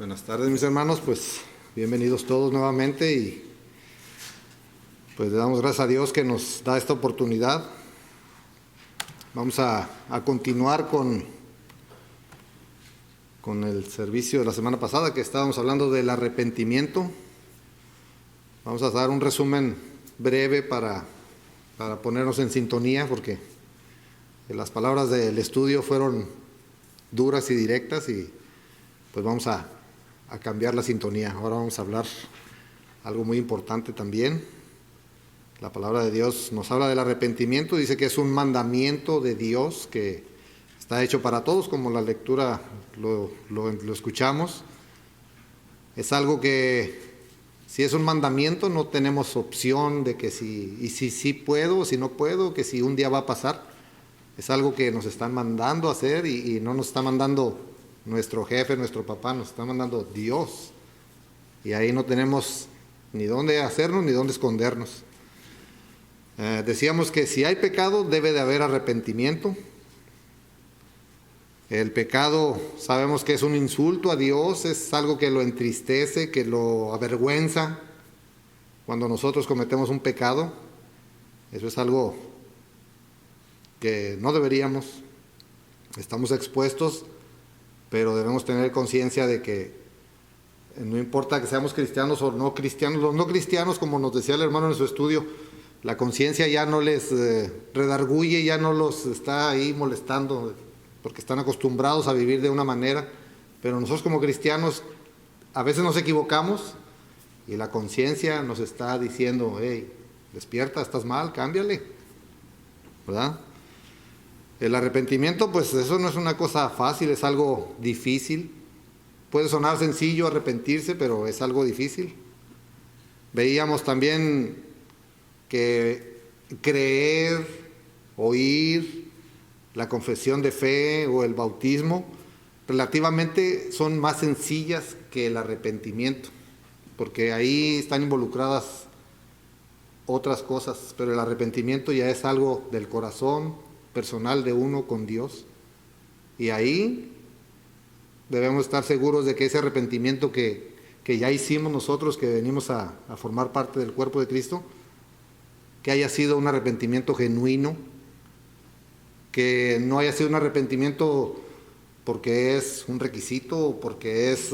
Buenas tardes, mis hermanos, pues bienvenidos todos nuevamente y pues le damos gracias a Dios que nos da esta oportunidad. Vamos a continuar con el servicio de la semana pasada, que estábamos hablando del arrepentimiento. Vamos a dar un resumen breve para ponernos en sintonía, porque las palabras del estudio fueron duras y directas y pues vamos a cambiar la sintonía. Ahora vamos a hablar algo muy importante también. La palabra de Dios nos habla del arrepentimiento, dice que es un mandamiento de Dios que está hecho para todos, como la lectura lo escuchamos. Es algo que, si es un mandamiento, no tenemos opción de que si puedo o si no puedo, que si un día va a pasar. Es algo que nos están mandando a hacer y no nos está mandando nuestro jefe, nuestro papá, nos está mandando Dios. Y ahí no tenemos ni dónde hacernos ni dónde escondernos. Decíamos que si hay pecado debe de haber arrepentimiento. El pecado sabemos que es un insulto a Dios, es algo que lo entristece, que lo avergüenza. Cuando nosotros cometemos un pecado, eso es algo que no deberíamos. Estamos expuestos, pero debemos tener conciencia de que no importa que seamos cristianos o no cristianos, los no cristianos, como nos decía el hermano en su estudio, la conciencia ya no les redarguye, ya no los está ahí molestando, porque están acostumbrados a vivir de una manera, pero nosotros como cristianos a veces nos equivocamos y la conciencia nos está diciendo, hey, despierta, estás mal, cámbiale, ¿verdad? El arrepentimiento, pues eso no es una cosa fácil, es algo difícil. Puede sonar sencillo arrepentirse, pero es algo difícil. Veíamos también que creer, oír, la confesión de fe o el bautismo, relativamente son más sencillas que el arrepentimiento, porque ahí están involucradas otras cosas, pero el arrepentimiento ya es algo del corazón personal de uno con Dios, y ahí debemos estar seguros de que ese arrepentimiento que ya hicimos nosotros, que venimos a formar parte del cuerpo de Cristo, que haya sido un arrepentimiento genuino, que no haya sido un arrepentimiento porque es un requisito o porque es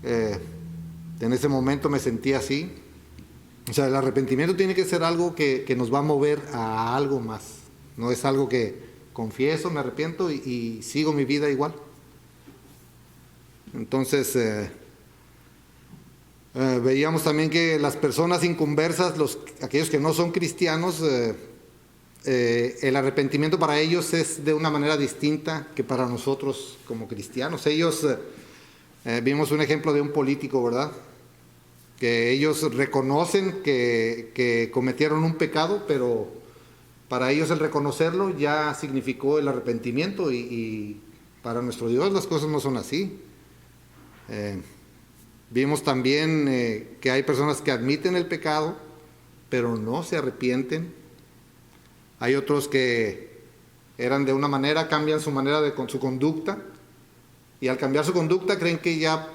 en ese momento me sentí así. O sea, el arrepentimiento tiene que ser algo que nos va a mover a algo más. No es algo que confieso, me arrepiento y sigo mi vida igual. Entonces, veíamos también que las personas inconversas, aquellos que no son cristianos, el arrepentimiento para ellos es de una manera distinta que para nosotros como cristianos. Ellos, vimos un ejemplo de un político, ¿verdad?, que ellos reconocen que cometieron un pecado, pero para ellos el reconocerlo ya significó el arrepentimiento, y para nuestro Dios las cosas no son así. Vimos también que hay personas que admiten el pecado, pero no se arrepienten. Hay otros que eran de una manera, cambian su manera con su conducta, y al cambiar su conducta creen que ya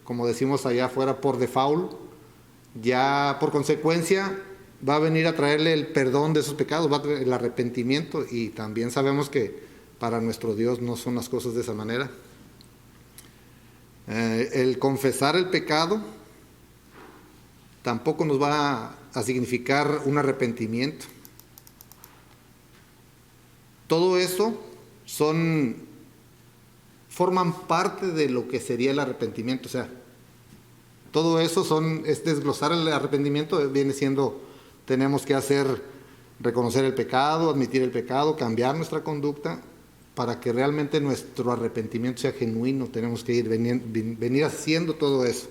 como decimos allá afuera, por default, ya por consecuencia va a venir a traerle el perdón de esos pecados, va a traer el arrepentimiento, y también sabemos que para nuestro Dios no son las cosas de esa manera. El confesar el pecado tampoco nos va a significar un arrepentimiento. Todo eso forman parte de lo que sería el arrepentimiento. O sea, todo eso es desglosar el arrepentimiento, viene siendo, tenemos que reconocer el pecado, admitir el pecado, cambiar nuestra conducta, para que realmente nuestro arrepentimiento sea genuino. Tenemos que venir haciendo todo eso.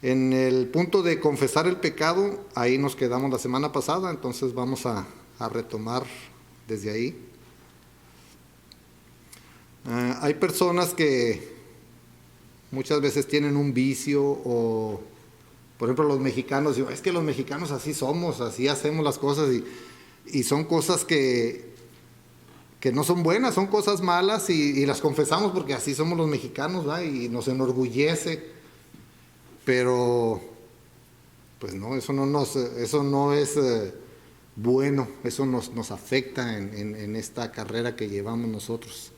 En el punto de confesar el pecado, ahí nos quedamos la semana pasada, entonces vamos a retomar desde ahí. Hay personas que muchas veces tienen un vicio, o por ejemplo los mexicanos, es que los mexicanos así somos, así hacemos las cosas, y son cosas que que no son buenas, son cosas malas y las confesamos porque así somos los mexicanos, ¿verdad? Y nos enorgullece, pero pues no, eso no es bueno, eso nos afecta en esta carrera que llevamos nosotros.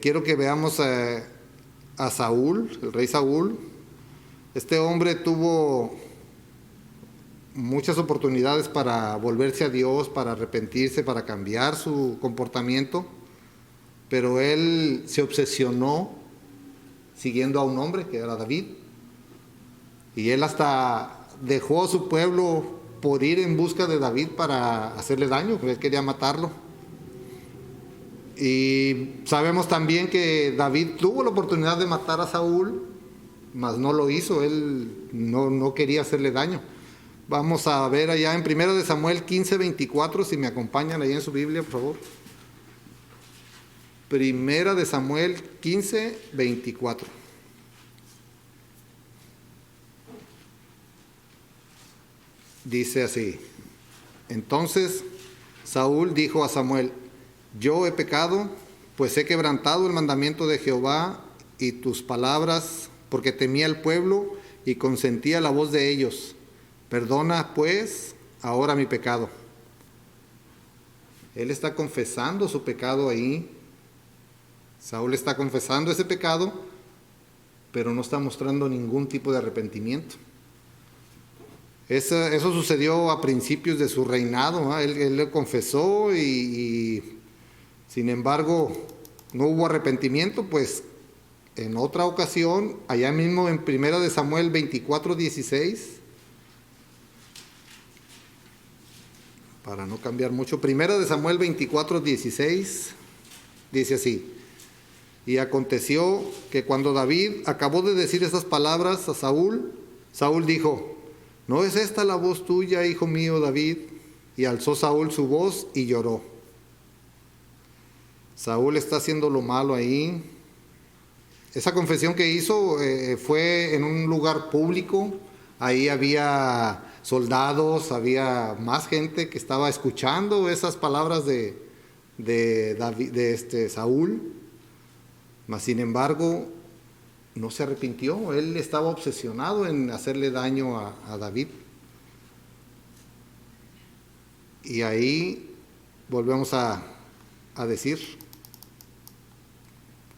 Quiero que veamos a Saúl, el rey Saúl. Este hombre tuvo muchas oportunidades para volverse a Dios, para arrepentirse, para cambiar su comportamiento, pero él se obsesionó siguiendo a un hombre que era David, y él hasta dejó a su pueblo por ir en busca de David para hacerle daño, porque él quería matarlo. Y sabemos también que David tuvo la oportunidad de matar a Saúl, mas no lo hizo, él no quería hacerle daño. Vamos a ver allá en 1 Samuel 15:24, si me acompañan ahí en su Biblia, por favor. 1 Samuel 15:24. Dice así: entonces Saúl dijo a Samuel: yo he pecado, pues he quebrantado el mandamiento de Jehová y tus palabras, porque temía al pueblo y consentía la voz de ellos. Perdona, pues, ahora mi pecado. Él está confesando su pecado ahí. Saúl está confesando ese pecado, pero no está mostrando ningún tipo de arrepentimiento. Eso sucedió a principios de su reinado, ¿no? Él lo confesó y sin embargo no hubo arrepentimiento, pues en otra ocasión, allá mismo en 1 Samuel 24:16, para no cambiar mucho, 1 Samuel 24:16, dice así: y aconteció que cuando David acabó de decir esas palabras a Saúl, Saúl dijo: ¿no es esta la voz tuya, hijo mío David? Y alzó Saúl su voz y lloró. Saúl está haciendo lo malo ahí. Esa confesión que hizo fue en un lugar público. Ahí había soldados, había más gente que estaba escuchando esas palabras de David, de Saúl. Mas sin embargo no se arrepintió. Él estaba obsesionado en hacerle daño a David. Y ahí volvemos a decir: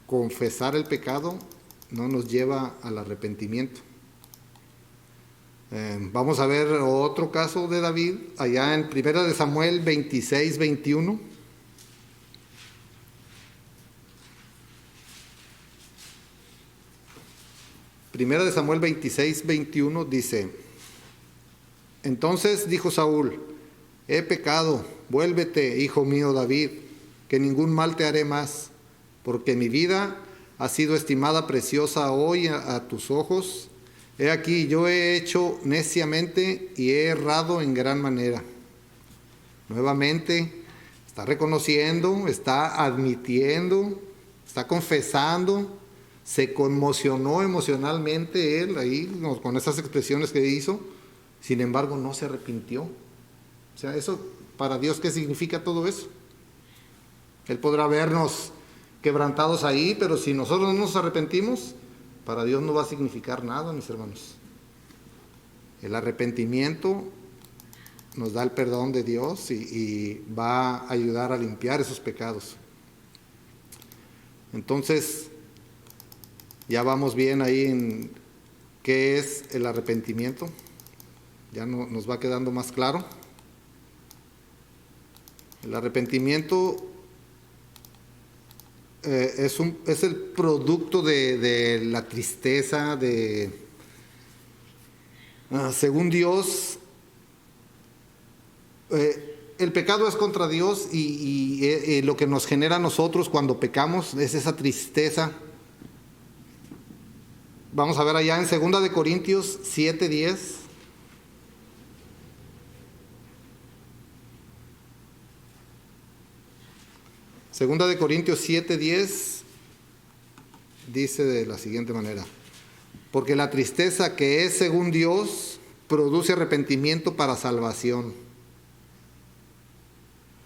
confesar el pecado no nos lleva al arrepentimiento. Vamos a ver otro caso de David, allá en 1 Samuel 26:21. Primera de Samuel 26:21 dice: entonces dijo Saúl: he pecado, vuélvete, hijo mío David, que ningún mal te haré más, porque mi vida ha sido estimada preciosa hoy a tus ojos. He aquí, yo he hecho neciamente y he errado en gran manera. Nuevamente está reconociendo, está admitiendo, está confesando. Se conmocionó emocionalmente él ahí con esas expresiones que hizo. Sin embargo, no se arrepintió. O sea, eso para Dios, ¿qué significa todo eso? Él podrá vernos quebrantados ahí, pero si nosotros no nos arrepentimos, para Dios no va a significar nada, mis hermanos. El arrepentimiento nos da el perdón de Dios y va a ayudar a limpiar esos pecados. Entonces, ya vamos bien ahí en qué es el arrepentimiento. Ya nos va quedando más claro. El arrepentimiento es el producto de la tristeza, según Dios, el pecado es contra Dios y lo que nos genera a nosotros cuando pecamos es esa tristeza. Vamos a ver allá en 2 de Corintios 7:10. Segunda de Corintios 7:10 dice de la siguiente manera: porque la tristeza que es según Dios produce arrepentimiento para salvación.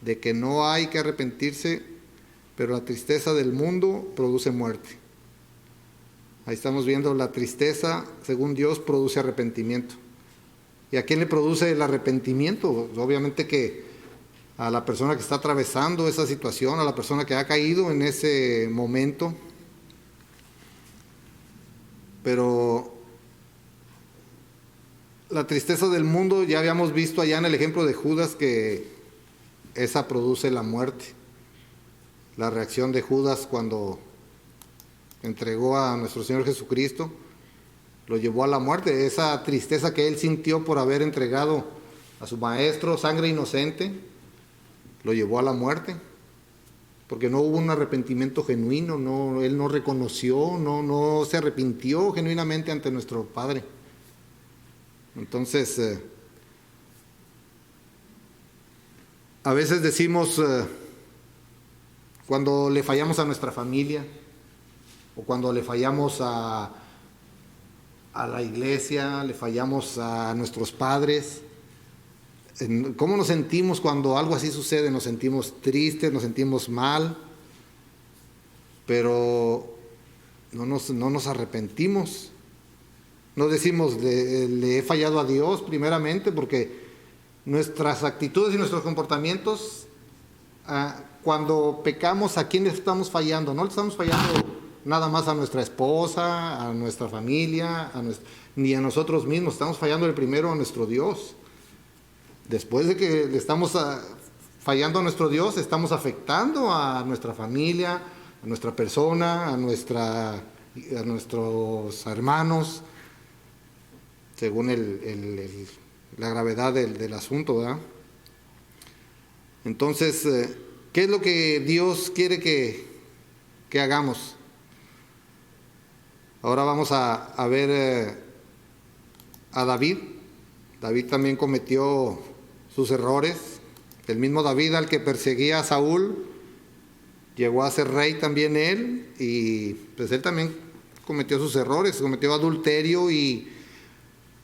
de que no hay que arrepentirse, pero la tristeza del mundo produce muerte. Ahí estamos viendo la tristeza, según Dios, produce arrepentimiento. ¿Y a quién le produce el arrepentimiento? Obviamente que a la persona que está atravesando esa situación, a la persona que ha caído en ese momento. Pero la tristeza del mundo, ya habíamos visto allá en el ejemplo de Judas que esa produce la muerte. La reacción de Judas cuando entregó a nuestro Señor Jesucristo lo llevó a la muerte. Esa tristeza que él sintió por haber entregado a su maestro sangre inocente lo llevó a la muerte, porque no hubo un arrepentimiento genuino, él no reconoció, no se arrepintió genuinamente ante nuestro Padre. Entonces, a veces decimos, cuando le fallamos a nuestra familia, o cuando le fallamos a la iglesia, le fallamos a nuestros padres, ¿cómo nos sentimos cuando algo así sucede? Nos sentimos tristes, nos sentimos mal, pero no nos arrepentimos. No decimos, le he fallado a Dios primeramente, porque nuestras actitudes y nuestros comportamientos, cuando pecamos, ¿a quién le estamos fallando? No le estamos fallando nada más a nuestra esposa, a nuestra familia, ni a nosotros mismos. Estamos fallando primero a nuestro Dios. Después de que le estamos fallando a nuestro Dios, estamos afectando a nuestra familia, a nuestra persona, a nuestros hermanos, según la gravedad del asunto, ¿verdad? Entonces, ¿qué es lo que Dios quiere que hagamos? Ahora vamos a ver a David. David también cometió sus errores. El mismo David, al que perseguía a Saúl, llegó a ser rey también él, y pues él también cometió sus errores, cometió adulterio, y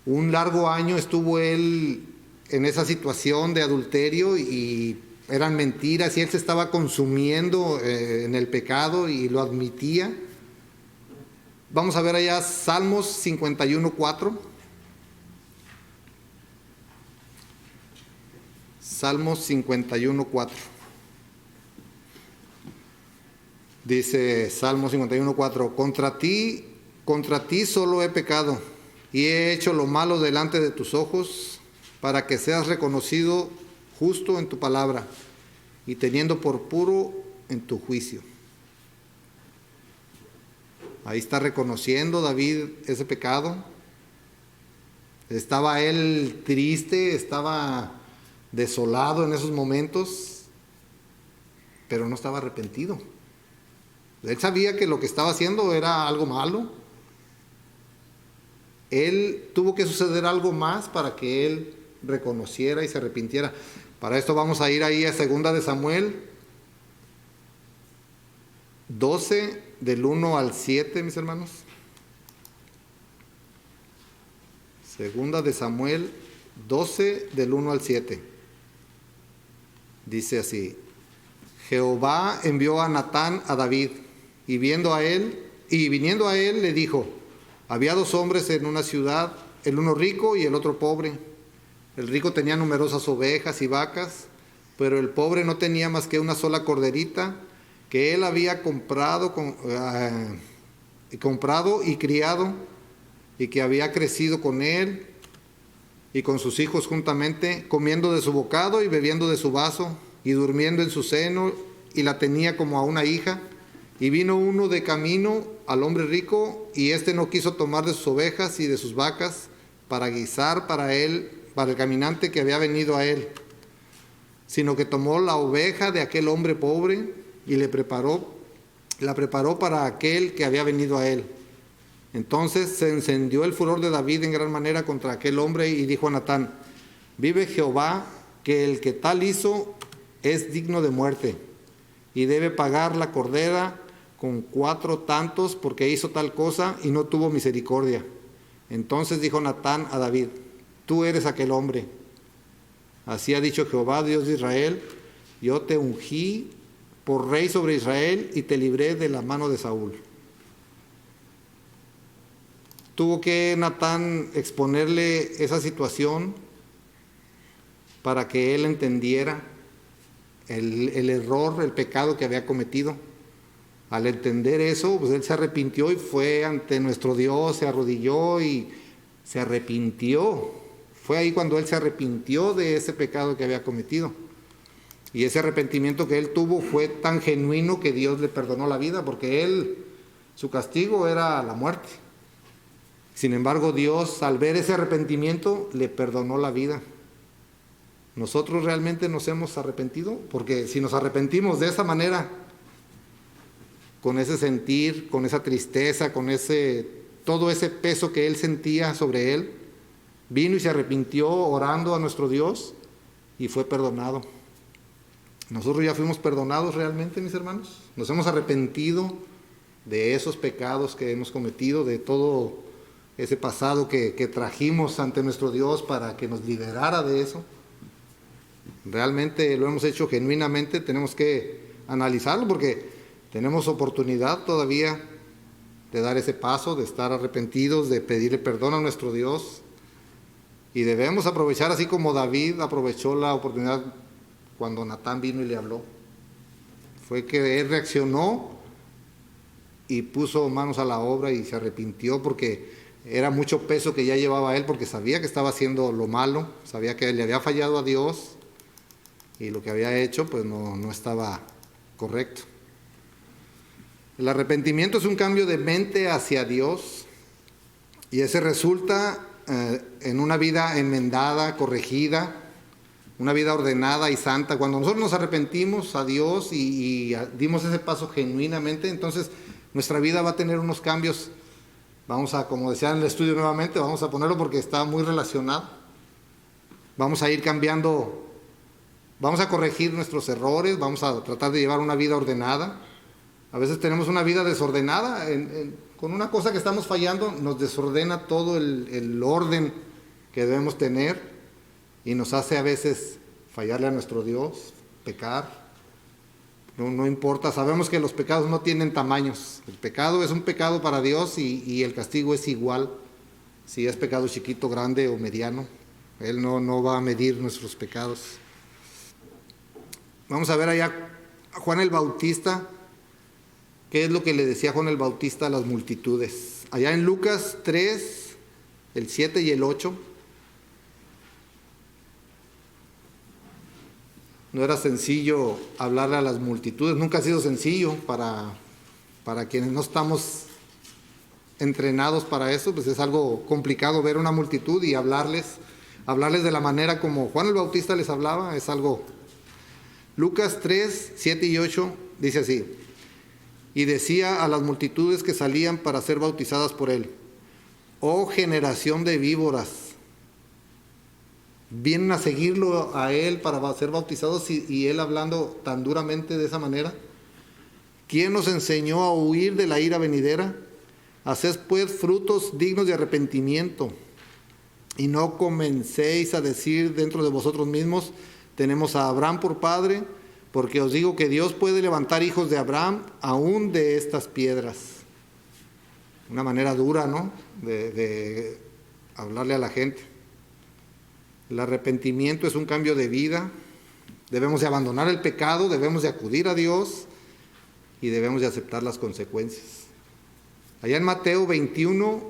un largo año estuvo él en esa situación de adulterio, y eran mentiras, y él se estaba consumiendo en el pecado y lo admitía. Vamos a ver allá Salmos 51:4. Salmos 51:4. Dice Salmos 51:4: contra ti solo he pecado, y he hecho lo malo delante de tus ojos, para que seas reconocido justo en tu palabra, y teniendo por puro en tu juicio. Ahí está reconociendo David ese pecado. Estaba él triste, estaba desolado en esos momentos, pero no estaba arrepentido. Él sabía que lo que estaba haciendo era algo malo. Tuvo que suceder algo más para que él reconociera y se arrepintiera. Para esto vamos a ir ahí a 2 de Samuel 12, del 1 al 7, mis hermanos. 2 de Samuel 12, del 1 al 7. Dice así: Jehová envió a Natán a David, y viniendo a él le dijo: había 2 hombres en una ciudad, el uno rico y el otro pobre. El rico tenía numerosas ovejas y vacas, pero el pobre no tenía más que una sola corderita, que él había comprado y criado, y que había crecido con él y con sus hijos juntamente, comiendo de su bocado y bebiendo de su vaso, y durmiendo en su seno, y la tenía como a una hija. Y vino uno de camino al hombre rico, y éste no quiso tomar de sus ovejas y de sus vacas para guisar para el caminante que había venido a él, sino que tomó la oveja de aquel hombre pobre y la preparó para aquel que había venido a él. Entonces se encendió el furor de David en gran manera contra aquel hombre, y dijo a Natán: vive Jehová, que el que tal hizo es digno de muerte, y debe pagar la cordera con 4 tantos, porque hizo tal cosa y no tuvo misericordia. Entonces dijo Natán a David: tú eres aquel hombre. Así ha dicho Jehová, Dios de Israel: yo te ungí por rey sobre Israel y te libré de la mano de Saúl. Tuvo que Natán exponerle esa situación para que él entendiera el error, el pecado que había cometido. Al entender eso, pues él se arrepintió y fue ante nuestro Dios, se arrodilló y se arrepintió. Fue ahí cuando él se arrepintió de ese pecado que había cometido. Y ese arrepentimiento que él tuvo fue tan genuino que Dios le perdonó la vida, porque él, su castigo era la muerte. Sin embargo, Dios, al ver ese arrepentimiento, le perdonó la vida. ¿Nosotros realmente nos hemos arrepentido? Porque si nos arrepentimos de esa manera, con ese sentir, con esa tristeza, con todo ese peso que él sentía sobre él, vino y se arrepintió orando a nuestro Dios y fue perdonado. Nosotros ya fuimos perdonados realmente, mis hermanos. Nos hemos arrepentido de esos pecados que hemos cometido, de todo ese pasado que trajimos ante nuestro Dios para que nos liberara de eso. Realmente lo hemos hecho genuinamente. Tenemos que analizarlo porque tenemos oportunidad todavía de dar ese paso, de estar arrepentidos, de pedirle perdón a nuestro Dios. Y debemos aprovechar, así como David aprovechó la oportunidad cuando Natán vino y le habló. Fue que él reaccionó y puso manos a la obra y se arrepintió porque era mucho peso que ya llevaba él, porque sabía que estaba haciendo lo malo, sabía que le había fallado a Dios y lo que había hecho pues no estaba correcto. El arrepentimiento es un cambio de mente hacia Dios y ese resulta en una vida enmendada, corregida, una vida ordenada y santa. Cuando nosotros nos arrepentimos a Dios y dimos ese paso genuinamente, entonces nuestra vida va a tener unos cambios. Vamos a, como decía en el estudio nuevamente, vamos a ponerlo porque está muy relacionado. Vamos a ir cambiando, vamos a corregir nuestros errores, vamos a tratar de llevar una vida ordenada. A veces tenemos una vida desordenada, con una cosa que estamos fallando nos desordena todo el orden que debemos tener y nos hace a veces fallarle a nuestro Dios, pecar. No importa, sabemos que los pecados no tienen tamaños. El pecado es un pecado para Dios y el castigo es igual, si es pecado chiquito, grande o mediano. Él no va a medir nuestros pecados. Vamos a ver allá a Juan el Bautista. ¿Qué es lo que le decía Juan el Bautista a las multitudes? Allá en Lucas 3, el 7 y el 8. No era sencillo hablarle a las multitudes, nunca ha sido sencillo para quienes no estamos entrenados para eso, pues es algo complicado ver una multitud y hablarles de la manera como Juan el Bautista les hablaba, es algo. Lucas 3, 7 y 8 dice así: y decía a las multitudes que salían para ser bautizadas por él: oh generación de víboras, vienen a seguirlo a él para ser bautizados y él hablando tan duramente de esa manera. ¿Quién nos enseñó a huir de la ira venidera? Haced pues frutos dignos de arrepentimiento y no comencéis a decir dentro de vosotros mismos: tenemos a Abraham por padre, porque os digo que Dios puede levantar hijos de Abraham aún de estas piedras. Una manera dura, ¿no?, de hablarle a la gente. El arrepentimiento es un cambio de vida. Debemos de abandonar el pecado, debemos de acudir a Dios y debemos de aceptar las consecuencias. Allá en Mateo 21,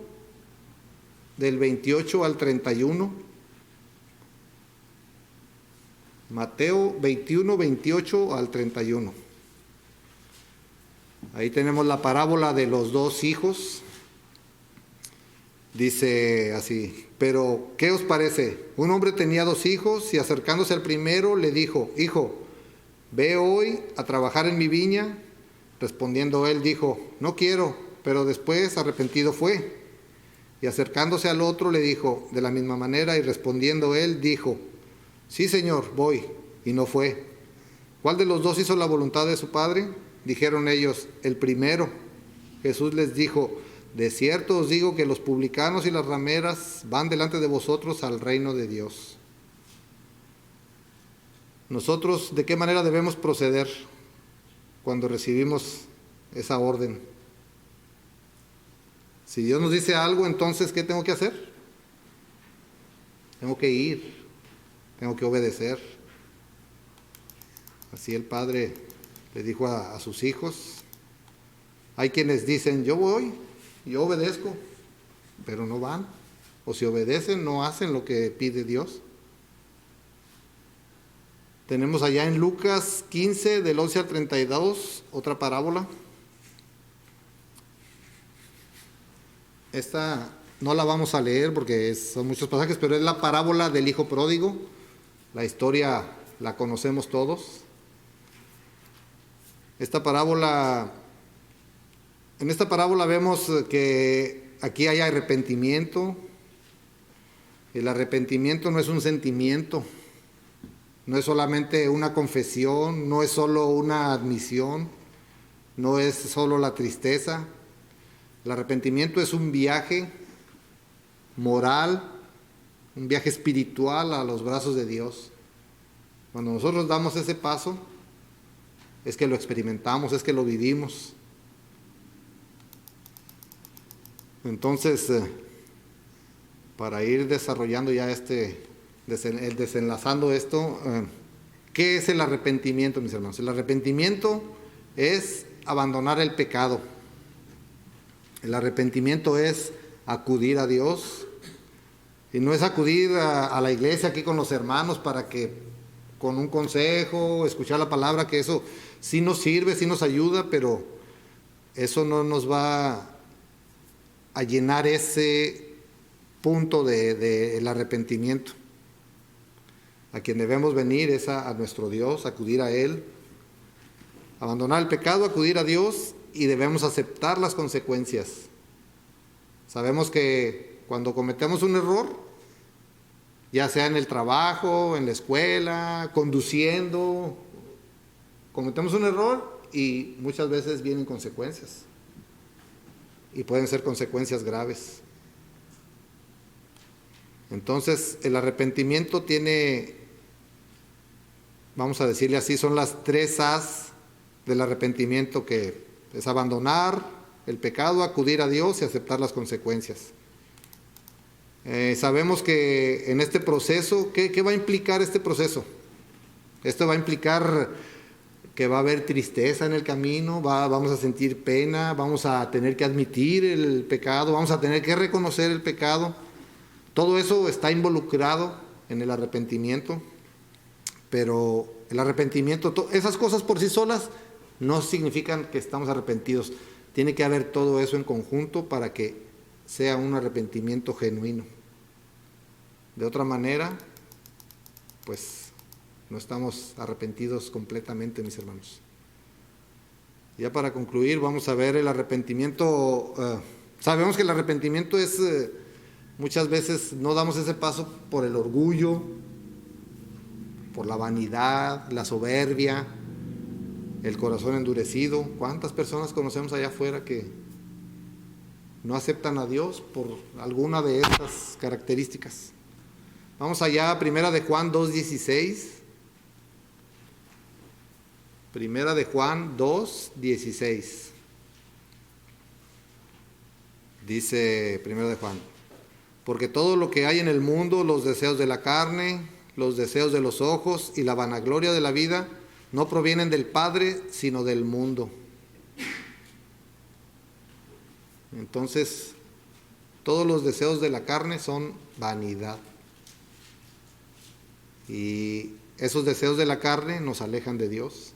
del 28 al 31. Mateo 21, 28 al 31. Ahí tenemos la parábola de los dos hijos. Dice así: pero ¿qué os parece? Un hombre tenía dos hijos y acercándose al primero le dijo: hijo, ve hoy a trabajar en mi viña. Respondiendo él dijo: no quiero. Pero después arrepentido fue. Y acercándose al otro le dijo de la misma manera, y respondiendo él dijo: sí, Señor, voy. Y no fue. ¿Cuál de los dos hizo la voluntad de su padre? Dijeron ellos: el primero. Jesús les dijo: de cierto os digo que los publicanos y las rameras van delante de vosotros al reino de Dios. Nosotros, ¿de qué manera debemos proceder cuando recibimos esa orden? Si Dios nos dice algo, entonces, ¿qué tengo que hacer? Tengo que ir, tengo que obedecer. Así el Padre le dijo a sus hijos. Hay quienes dicen, yo voy, yo obedezco, pero no van. O si obedecen, no hacen lo que pide Dios. Tenemos allá en Lucas 15, del 11 al 32, otra parábola. Esta no la vamos a leer porque son muchos pasajes, pero es la parábola del hijo pródigo. La historia la conocemos todos. En esta parábola vemos que aquí hay arrepentimiento. El arrepentimiento no es un sentimiento, no es solamente una confesión, no es solo una admisión, no es solo la tristeza. El arrepentimiento es un viaje moral, un viaje espiritual a los brazos de Dios. Cuando nosotros damos ese paso, es que lo experimentamos, es que lo vivimos. Entonces, para ir desarrollando ya desenlazando esto, ¿qué es el arrepentimiento, mis hermanos? El arrepentimiento es abandonar el pecado. El arrepentimiento es acudir a Dios. Y no es acudir a la iglesia aquí con los hermanos para que con un consejo, escuchar la palabra, que eso sí nos sirve, sí nos ayuda, pero eso no nos va a llenar ese punto del arrepentimiento. A quien debemos venir es a nuestro Dios, acudir a Él, abandonar el pecado, acudir a Dios, y debemos aceptar las consecuencias. Sabemos que cuando cometemos un error, ya sea en el trabajo, en la escuela, conduciendo, cometemos un error y muchas veces vienen consecuencias. Y pueden ser consecuencias graves. Entonces, el arrepentimiento tiene, vamos a decirle así, son las 3 A's del arrepentimiento, que es abandonar el pecado, acudir a Dios y aceptar las consecuencias. Sabemos que en este proceso, ¿qué va a implicar este proceso? Esto va a implicar que va a haber tristeza en el camino, vamos a sentir pena, vamos a tener que admitir el pecado, vamos a tener que reconocer el pecado. Todo eso está involucrado en el arrepentimiento, pero el arrepentimiento, esas cosas por sí solas no significan que estamos arrepentidos. Tiene que haber todo eso en conjunto para que sea un arrepentimiento genuino. De otra manera, pues no estamos arrepentidos completamente, mis hermanos. Ya para concluir, vamos a ver el arrepentimiento. Sabemos que el arrepentimiento es, muchas veces no damos ese paso por el orgullo, por la vanidad, la soberbia, el corazón endurecido. ¿Cuántas personas conocemos allá afuera que no aceptan a Dios por alguna de estas características? Vamos allá, Primera de Juan 2:16. Primera de Juan 2:16. Dice Primera de Juan: porque todo lo que hay en el mundo, los deseos de la carne, los deseos de los ojos y la vanagloria de la vida, no provienen del Padre, sino del mundo. Entonces, todos los deseos de la carne son vanidad. Y esos deseos de la carne nos alejan de Dios.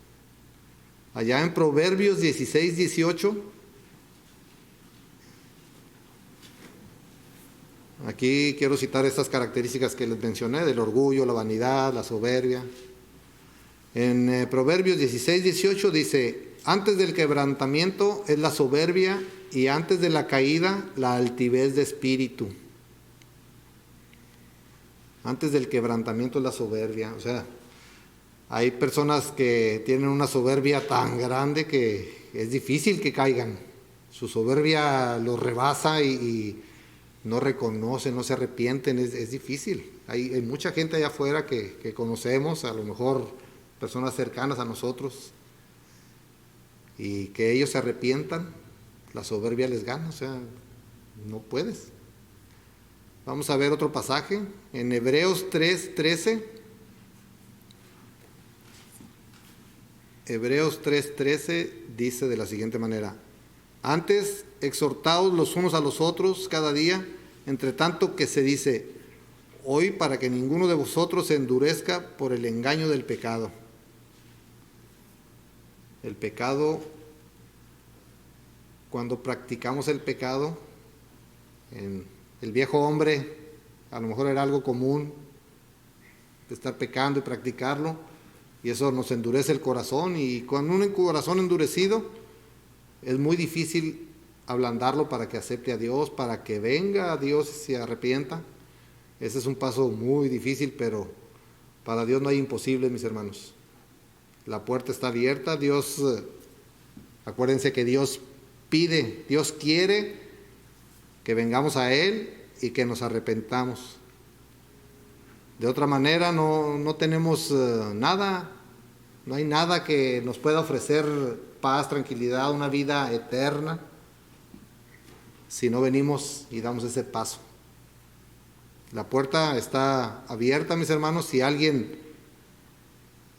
Allá en Proverbios 16:18, aquí quiero citar estas características que les mencioné, del orgullo, la vanidad, la soberbia. En Proverbios 16:18 dice: antes del quebrantamiento es la soberbia, y antes de la caída la altivez de espíritu. Antes del quebrantamiento es la soberbia. O sea, hay personas que tienen una soberbia tan grande que es difícil que caigan. Su soberbia los rebasa y no reconocen, no se arrepienten. Es difícil. Hay mucha gente allá afuera que conocemos, a lo mejor personas cercanas a nosotros, y que ellos se arrepientan, la soberbia les gana, o sea, no puedes. Vamos a ver otro pasaje en Hebreos 3:13. Hebreos 3:13 dice de la siguiente manera: antes exhortaos los unos a los otros cada día, entre tanto que se dice hoy, para que ninguno de vosotros se endurezca por el engaño del pecado. El pecado, cuando practicamos el pecado, en el viejo hombre, a lo mejor era algo común de estar pecando y practicarlo, y eso nos endurece el corazón, y con un corazón endurecido es muy difícil ablandarlo para que acepte a Dios, para que venga a Dios y se arrepienta. Ese es un paso muy difícil, pero para Dios no hay imposibles, mis hermanos. La puerta está abierta. Dios, acuérdense que Dios pide, Dios quiere que vengamos a Él y que nos arrepentamos. De otra manera no tenemos nada, no hay nada que nos pueda ofrecer paz, tranquilidad, una vida eterna, si no venimos y damos ese paso. La puerta está abierta, mis hermanos. Si alguien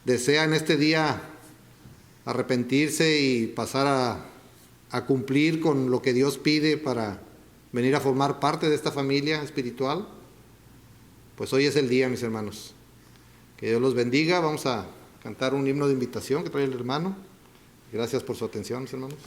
desea en este día arrepentirse y pasar a cumplir con lo que Dios pide para venir a formar parte de esta familia espiritual, pues hoy es el día, mis hermanos. Que Dios los bendiga. Vamos a cantar un himno de invitación que trae el hermano. Gracias por su atención, mis hermanos.